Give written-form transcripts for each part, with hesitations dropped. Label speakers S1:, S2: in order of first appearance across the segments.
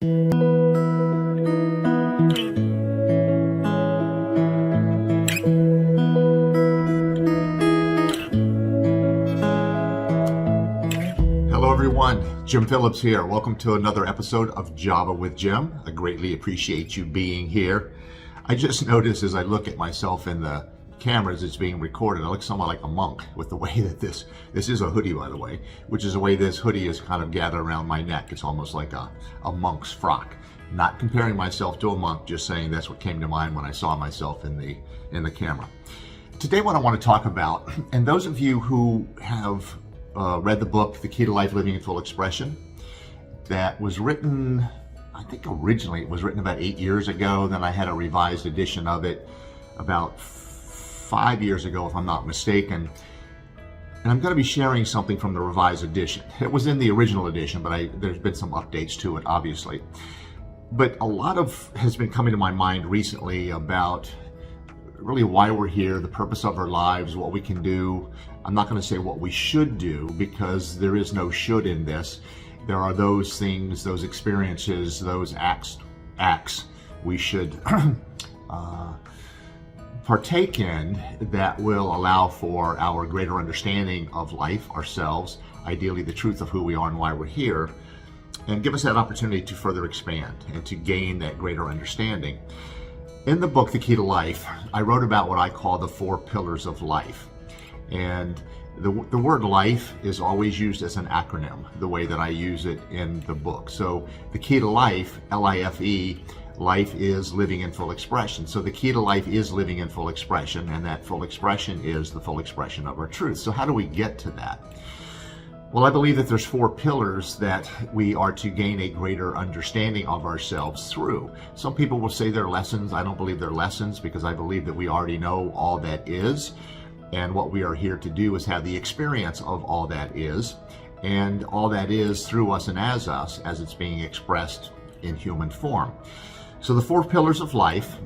S1: Hello everyone, Jim Phillips here. Welcome to another episode of Java with Jim. I greatly appreciate you being here. I just noticed as I look at myself in the cameras that's being recorded, I look somewhat like a monk with the way that this is a hoodie, by the way, which is the way this hoodie is kind of gathered around my neck. It's almost like a monk's frock. Not comparing myself to a monk, just saying that's what came to mind when I saw myself in the camera. Today what I want to talk about, and those of you who have read the book, The Key to Life, Living in Full Expression, that was written, I think originally it was written about 8 years ago. Then I had a revised edition of it about 5 years ago, if I'm not mistaken. And I'm going to be sharing something from the revised edition. It was in the original edition, but there's been some updates to it, obviously. But a lot has been coming to my mind recently about really why we're here, the purpose of our lives, what we can do. I'm not going to say what we should do, because there is no should in this. There are those things, those experiences, those acts we should partake in that will allow for our greater understanding of life, ourselves, ideally the truth of who we are and why we're here, and give us that opportunity to further expand and to gain that greater understanding. In the book, The Key to Life, I wrote about what I call the 4 pillars of life. And the word life is always used as an acronym, the way that I use it in the book. So the key to life, L-I-F-E, life is living in full expression. So the key to life is living in full expression, and that full expression is the full expression of our truth. So how do we get to that? Well, I believe that there's 4 pillars that we are to gain a greater understanding of ourselves through. Some people will say they're lessons. I don't believe they're lessons, because I believe that we already know all that is. And what we are here to do is have the experience of all that is. And all that is through us and as us, as it's being expressed in human form. So the 4 pillars of life,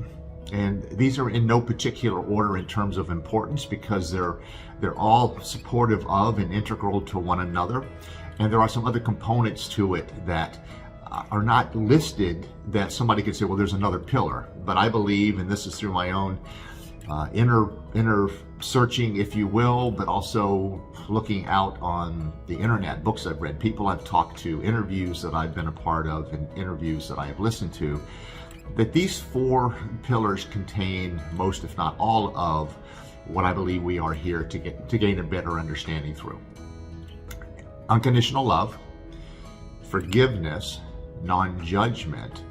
S1: and these are in no particular order in terms of importance, because they're all supportive of and integral to one another. And there are some other components to it that are not listed that somebody could say, well, there's another pillar. But I believe, and this is through my own inner searching, if you will, but also looking out on the internet, books I've read, people I've talked to, interviews that I've been a part of, and interviews that I have listened to, that these 4 pillars contain most, if not all, of what I believe we are here to gain a better understanding through. Unconditional love, forgiveness, non-judgment,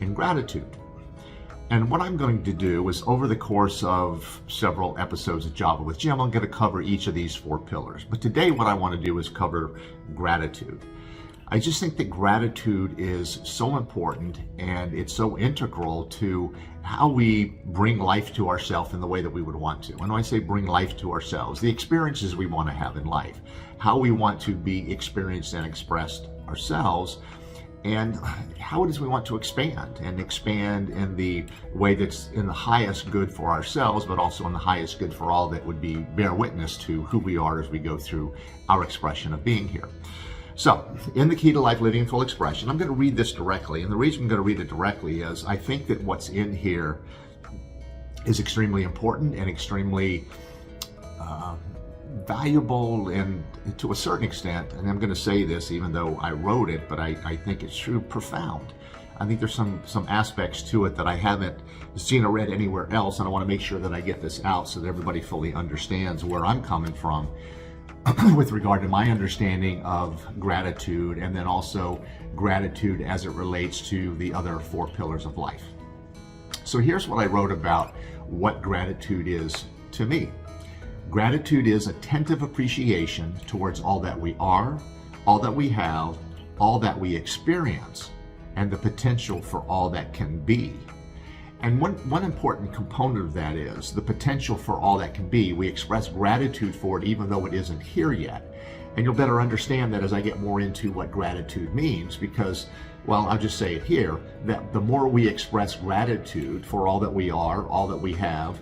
S1: and gratitude. And what I'm going to do is, over the course of several episodes of Java with Jim, I'm going to cover each of these 4 pillars. But today what I want to do is cover gratitude. I just think that gratitude is so important, and it's so integral to how we bring life to ourselves in the way that we would want to. When I say bring life to ourselves, the experiences we want to have in life, how we want to be experienced and expressed ourselves, and how it is we want to expand in the way that's in the highest good for ourselves, but also in the highest good for all that would bear witness to who we are as we go through our expression of being here. So, in The Key to Life, Living in Full Expression, I'm going to read this directly. And the reason I'm going to read it directly is I think that what's in here is extremely important and extremely valuable, and to a certain extent, and I'm going to say this even though I wrote it, but I think it's true, profound. I think there's some aspects to it that I haven't seen or read anywhere else, and I want to make sure that I get this out so that everybody fully understands where I'm coming from with regard to my understanding of gratitude, and then also gratitude as it relates to the other 4 pillars of life. So here's what I wrote about what gratitude is to me. Gratitude is attentive appreciation towards all that we are, all that we have, all that we experience, and the potential for all that can be. And one important component of that is the potential for all that can be. We express gratitude for it even though it isn't here yet. And you'll better understand that as I get more into what gratitude means, because, well, I'll just say it here, that the more we express gratitude for all that we are, all that we have,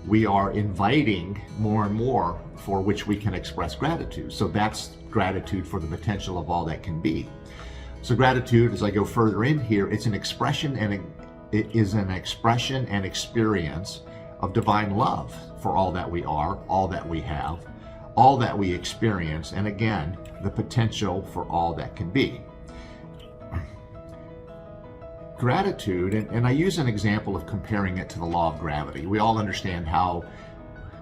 S1: we are inviting more and more for which we can express gratitude. So that's gratitude for the potential of all that can be. So gratitude, as I go further in here, it is an expression and experience of divine love for all that we are, all that we have, all that we experience, and again, the potential for all that can be. Gratitude, and I use an example of comparing it to the law of gravity. We all understand how,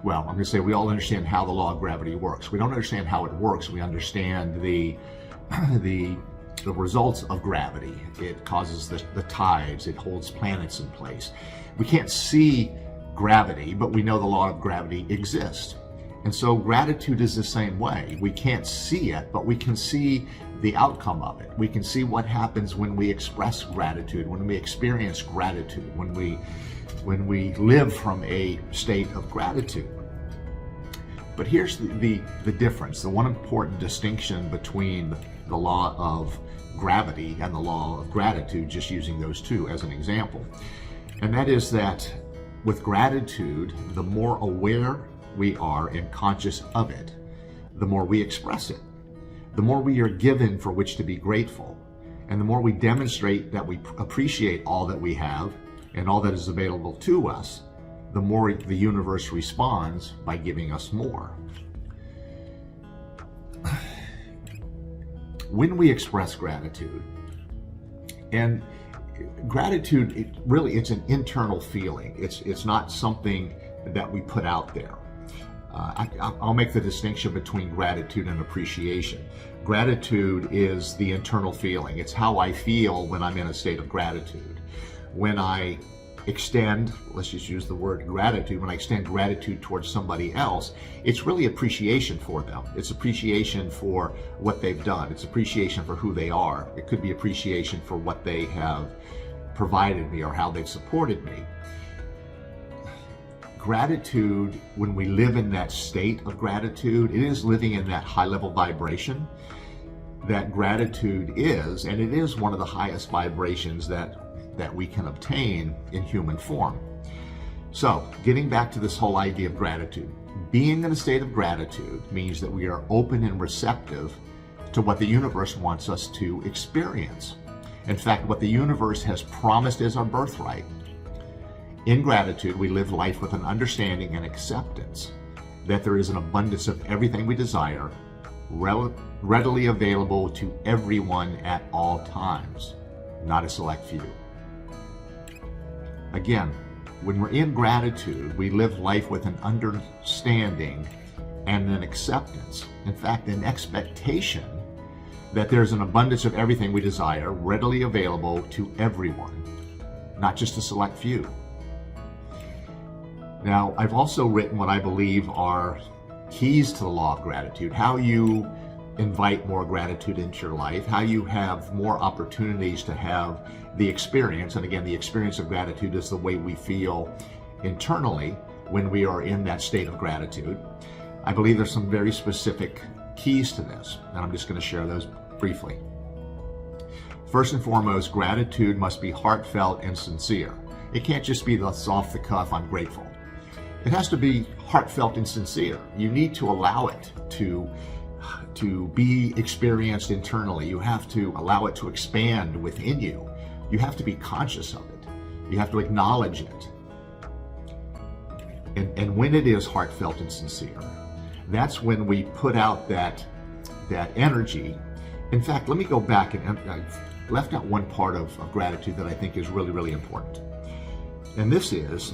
S1: well, I'm going to say we all understand how the law of gravity works. We don't understand how it works. We understand the results of gravity. It causes the tides. It holds planets in place. We can't see gravity, but we know the law of gravity exists. And so gratitude is the same way. We can't see it, but we can see the outcome of it. We can see what happens when we express gratitude, when we experience gratitude, when we live from a state of gratitude. But here's the difference, the one important distinction between the law of gravity and the law of gratitude, just using those two as an example. And that is that with gratitude, the more aware we are and conscious of it, the more we express it, the more we are given for which to be grateful, and the more we demonstrate that we appreciate all that we have and all that is available to us, the more the universe responds by giving us more. When we express gratitude, and gratitude, it's an internal feeling. It's not something that we put out there. I'll make the distinction between gratitude and appreciation. Gratitude is the internal feeling. It's how I feel when I'm in a state of gratitude. When I extend, let's just use the word gratitude, when I extend gratitude towards somebody else, it's really appreciation for them. It's appreciation for what they've done. It's appreciation for who they are. It could be appreciation for what they have provided me or how they've supported me. Gratitude, when we live in that state of gratitude, it is living in that high level vibration that gratitude is, and it is one of the highest vibrations that we can obtain in human form. So, getting back to this whole idea of gratitude, being in a state of gratitude means that we are open and receptive to what the universe wants us to experience. In fact, what the universe has promised as our birthright. In gratitude, we live life with an understanding and acceptance that there is an abundance of everything we desire, readily available to everyone at all times, not a select few. Again, when we're in gratitude, we live life with an understanding and an acceptance. In fact, an expectation that there's an abundance of everything we desire, readily available to everyone, not just a select few. Now, I've also written what I believe are keys to the law of gratitude, how you invite more gratitude into your life, how you have more opportunities to have the experience. And again, the experience of gratitude is the way we feel internally when we are in that state of gratitude. I believe there's some very specific keys to this, and I'm just going to share those briefly. First and foremost, gratitude must be heartfelt and sincere. It can't just be this off the cuff, I'm grateful. It has to be heartfelt and sincere. You need to allow it to be experienced internally. You have to allow it to expand within you. You have to be conscious of it. You have to acknowledge it. And when it is heartfelt and sincere, that's when we put out that energy. In fact, let me go back, and I've left out one part of gratitude that I think is really, really important. And this is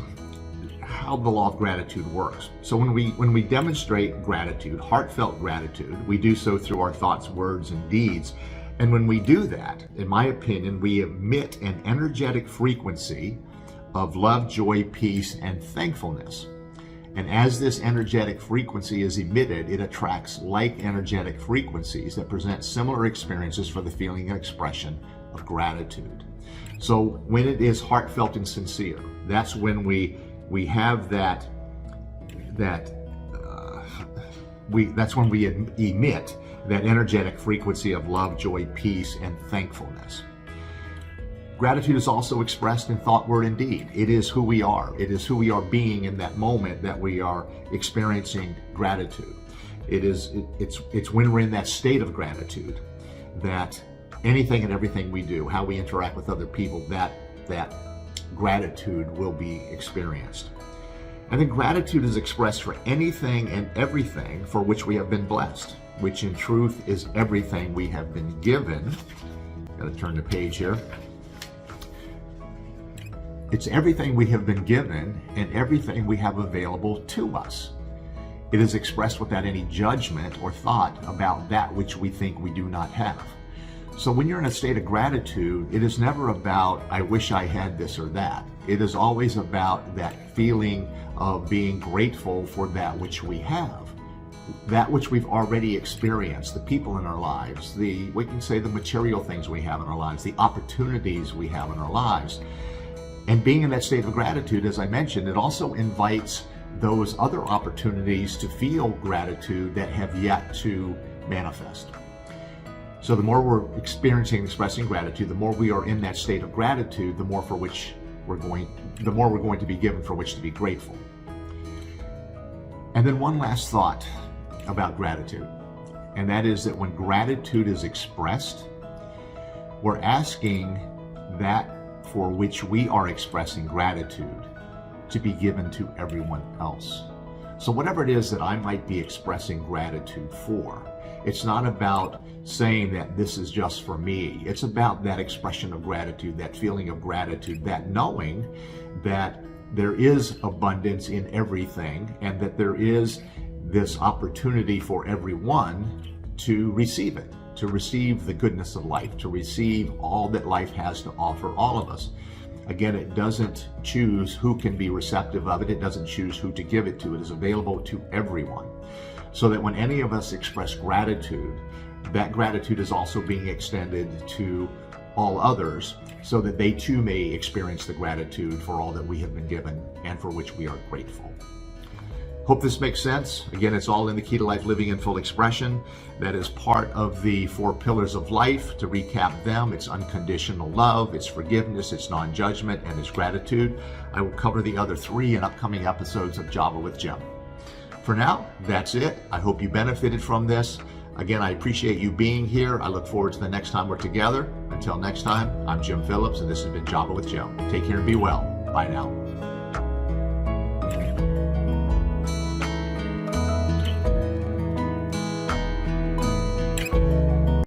S1: how the law of gratitude works. So when we demonstrate gratitude, heartfelt gratitude, we do so through our thoughts, words, and deeds. And when we do that, in my opinion, we emit an energetic frequency of love, joy, peace, and thankfulness. And as this energetic frequency is emitted, it attracts like energetic frequencies that present similar experiences for the feeling and expression of gratitude. So when it is heartfelt and sincere, that's when we have that's when we emit that energetic frequency of love, joy, peace, and thankfulness. Gratitude is also expressed in thought, word, and deed. It is who we are. It is who we are being in that moment that we are experiencing gratitude. It's when we're in that state of gratitude that anything and everything we do, how we interact with other people, that gratitude will be experienced. And then gratitude is expressed for anything and everything for which we have been blessed, which in truth is everything we have been given. Got to turn the page here. It's everything we have been given and everything we have available to us. It is expressed without any judgment or thought about that which we think we do not have. So when you're in a state of gratitude, it is never about, I wish I had this or that. It is always about that feeling of being grateful for that which we have, that which we've already experienced, the people in our lives, we can say the material things we have in our lives, the opportunities we have in our lives. And being in that state of gratitude, as I mentioned, it also invites those other opportunities to feel gratitude that have yet to manifest. So the more we're experiencing and expressing gratitude, the more we are in that state of gratitude, the more we're going to be given for which to be grateful. And then one last thought about gratitude, and that is that when gratitude is expressed, we're asking that for which we are expressing gratitude to be given to everyone else. So whatever it is that I might be expressing gratitude for, it's not about saying that this is just for me. It's about that expression of gratitude, that feeling of gratitude, that knowing that there is abundance in everything and that there is this opportunity for everyone to receive it, to receive the goodness of life, to receive all that life has to offer all of us. Again, it doesn't choose who can be receptive of it. It doesn't choose who to give it to. It is available to everyone. So that when any of us express gratitude, that gratitude is also being extended to all others so that they too may experience the gratitude for all that we have been given and for which we are grateful. Hope this makes sense. Again, it's all in the Key to Life, Living in Full Expression. That is part of the 4 pillars of life. To recap them, it's unconditional love, it's forgiveness, it's non-judgment, and it's gratitude. I will cover the other 3 in upcoming episodes of Java with Jim. For now, that's it. I hope you benefited from this. Again, I appreciate you being here. I look forward to the next time we're together. Until next time, I'm Jim Phillips, and this has been Java with Jim. Take care and be well. Bye now.